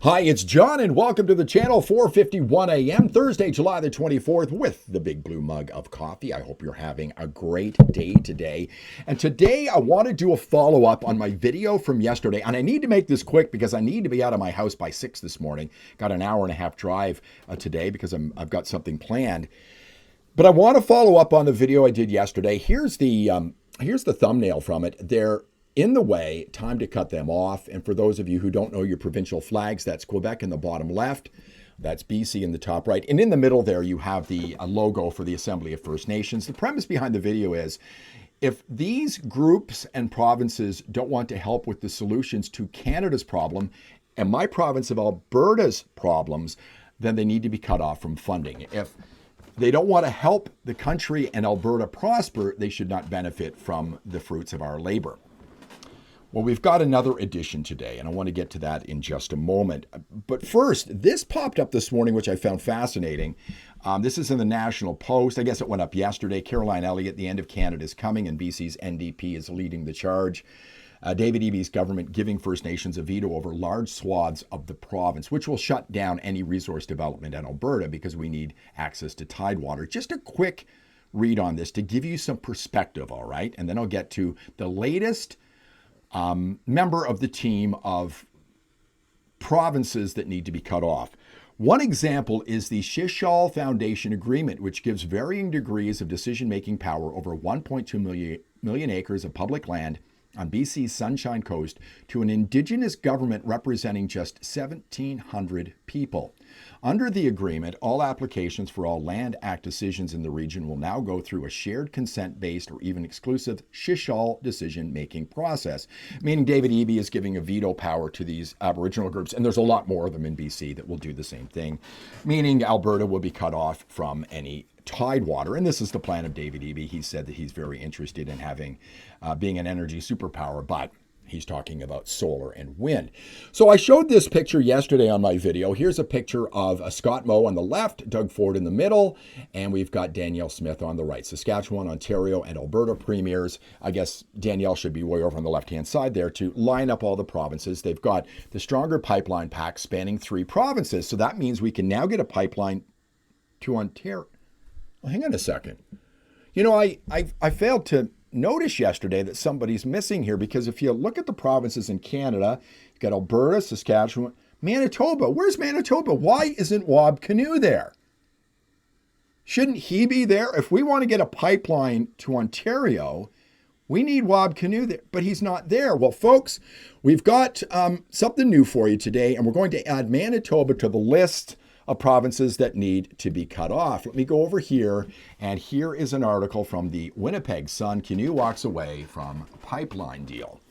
Hi, it's John, and welcome to the channel. 4:51 a.m. Thursday, July the 24th, with the big blue mug of coffee. I hope you're having a great day today. And today, I want to do a follow-up on my video from yesterday. And I need to make this quick because I need to be out of my house by 6 this morning. Got an hour and a half drive today because I've got something planned. But I want to follow up on the video I did yesterday. Here's the thumbnail from it. They're in the way, time to cut them off. And for those of you who don't know your provincial flags, that's Quebec in the bottom left, that's BC in the top right. And in the middle there, you have the logo for the Assembly of First Nations. The premise behind the video is, if these groups and provinces don't want to help with the solutions to Canada's problem and my province of Alberta's problems, then they need to be cut off from funding. If they don't want to help the country and Alberta prosper, they should not benefit from the fruits of our labor. Well, we've got another edition today, and I want to get to that in just a moment. But first, this popped up this morning, which I found fascinating. This is in the National Post. I guess it went up yesterday. Caroline Elliott, the end of Canada is coming, and BC's NDP is leading the charge. David Eby's government giving First Nations a veto over large swaths of the province, which will shut down any resource development in Alberta because we need access to tidewater. Just a quick read on this to give you some perspective, all right? And then I'll get to the latest member of the team of provinces that need to be cut off. One example is the Shishal Foundation Agreement, which gives varying degrees of decision-making power over 1.2 million acres of public land on BC's Sunshine Coast to an Indigenous government representing just 1,700 people. Under the agreement, all applications for all Land Act decisions in the region will now go through a shared consent-based or even exclusive Shishal decision-making process, meaning David Eby is giving a veto power to these Aboriginal groups, and there's a lot more of them in BC that will do the same thing, meaning Alberta will be cut off from any tidewater. And this is the plan of David Eby. He said that he's very interested in having being an energy superpower, but he's talking about solar and wind. So I showed this picture yesterday on my video. Here's a picture of Scott Moe on the left, Doug Ford in the middle, and we've got Danielle Smith on the right. Saskatchewan, Ontario, and Alberta premiers. I guess Danielle should be way over on the left-hand side there to line up all the provinces. They've got the stronger pipeline pack spanning 3 provinces. So that means we can now get a pipeline to Ontario. Well, hang on a second. You know, I failed to notice yesterday that somebody's missing here, because if you look at the provinces in Canada, you've got Alberta, Saskatchewan, Manitoba. Where's Manitoba? Why isn't Wab Canoe there? Shouldn't he be there? If we want to get a pipeline to Ontario, we need Wab Canoe there, but he's not there. Well, folks, we've got something new for you today, and we're going to add Manitoba to the list of provinces that need to be cut off. Let me go over here, and here is an article from the Winnipeg Sun. Canoe walks away from pipeline deal.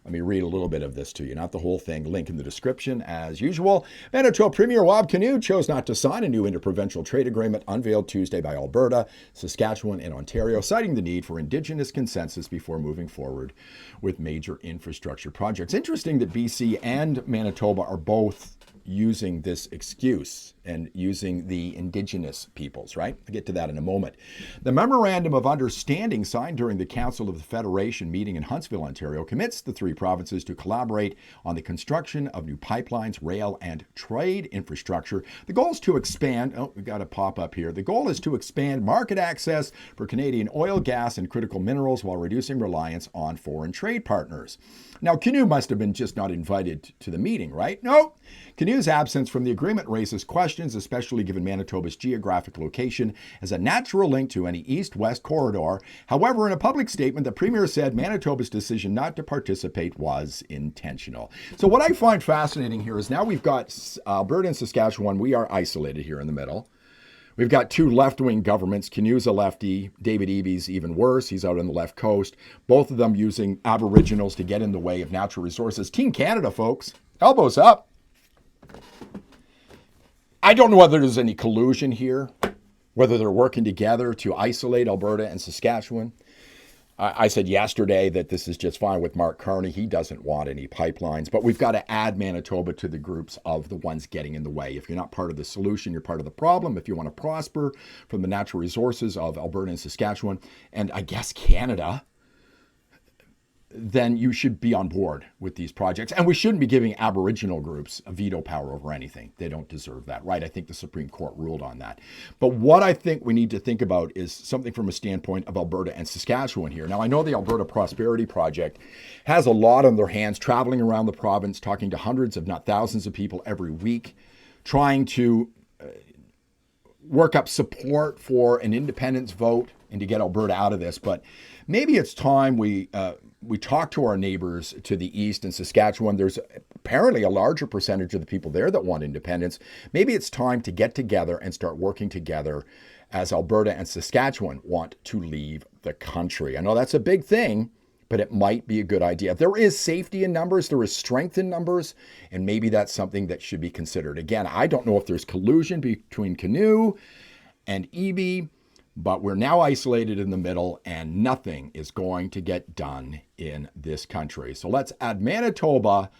Let me read a little bit of this to you, not the whole thing. Link in the description as usual. Manitoba Premier Wab Canoe chose not to sign a new interprovincial trade agreement unveiled Tuesday by Alberta, Saskatchewan, and Ontario, citing the need for Indigenous consensus before moving forward with major infrastructure projects. Interesting that BC and Manitoba are both using this excuse and using the Indigenous peoples, right? I'll get to that in a moment. The Memorandum of Understanding signed during the Council of the Federation meeting in Huntsville, Ontario, commits the 3 provinces to collaborate on the construction of new pipelines, rail, and trade infrastructure. The goal is to expand, we got a pop up here. The goal is to expand market access for Canadian oil, gas, and critical minerals while reducing reliance on foreign trade partners. Now, Canoe must have been just not invited to the meeting, right? No. Canoe's absence from the agreement raises questions, especially given Manitoba's geographic location as a natural link to any east-west corridor. However, in a public statement, the Premier said Manitoba's decision not to participate was intentional. So what I find fascinating here is now we've got Alberta and Saskatchewan. We are isolated here in the middle. We've got 2 left-wing governments. Canoe's a lefty. David Eby's even worse. He's out on the left coast. Both of them using Aboriginals to get in the way of natural resources. Team Canada, folks. Elbows up. I don't know whether there's any collusion here, whether they're working together to isolate Alberta and Saskatchewan. I said yesterday that this is just fine with Mark Carney. He doesn't want any pipelines, but we've got to add Manitoba to the groups of the ones getting in the way. If you're not part of the solution, you're part of the problem. If you want to prosper from the natural resources of Alberta and Saskatchewan, and I guess Canada, then you should be on board with these projects. And we shouldn't be giving Aboriginal groups a veto power over anything. They don't deserve that, right? I think the Supreme Court ruled on that. But what I think we need to think about is something from a standpoint of Alberta and Saskatchewan here. Now, I know the Alberta Prosperity Project has a lot on their hands, traveling around the province, talking to hundreds, if not thousands of people every week, trying to work up support for an independence vote and to get Alberta out of this. But maybe it's time we talk to our neighbors to the east in Saskatchewan. There's apparently a larger percentage of the people there that want independence. Maybe it's time to get together and start working together as Alberta and Saskatchewan want to leave the country. I know that's a big thing, but it might be a good idea. There is safety in numbers, there is strength in numbers, and maybe that's something that should be considered. Again, I don't know if there's collusion between Canoe and EB, but we're now isolated in the middle and nothing is going to get done in this country. So let's add Manitoba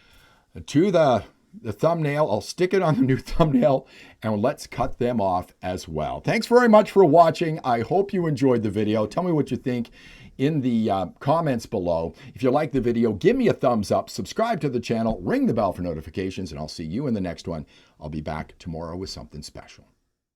to the thumbnail. I'll stick it on the new thumbnail and let's cut them off as well. Thanks very much for watching. I hope you enjoyed the video. Tell me what you think in the comments below. If you like the video, give me a thumbs up, subscribe to the channel, ring the bell for notifications, and I'll see you in the next one. I'll be back tomorrow with something special.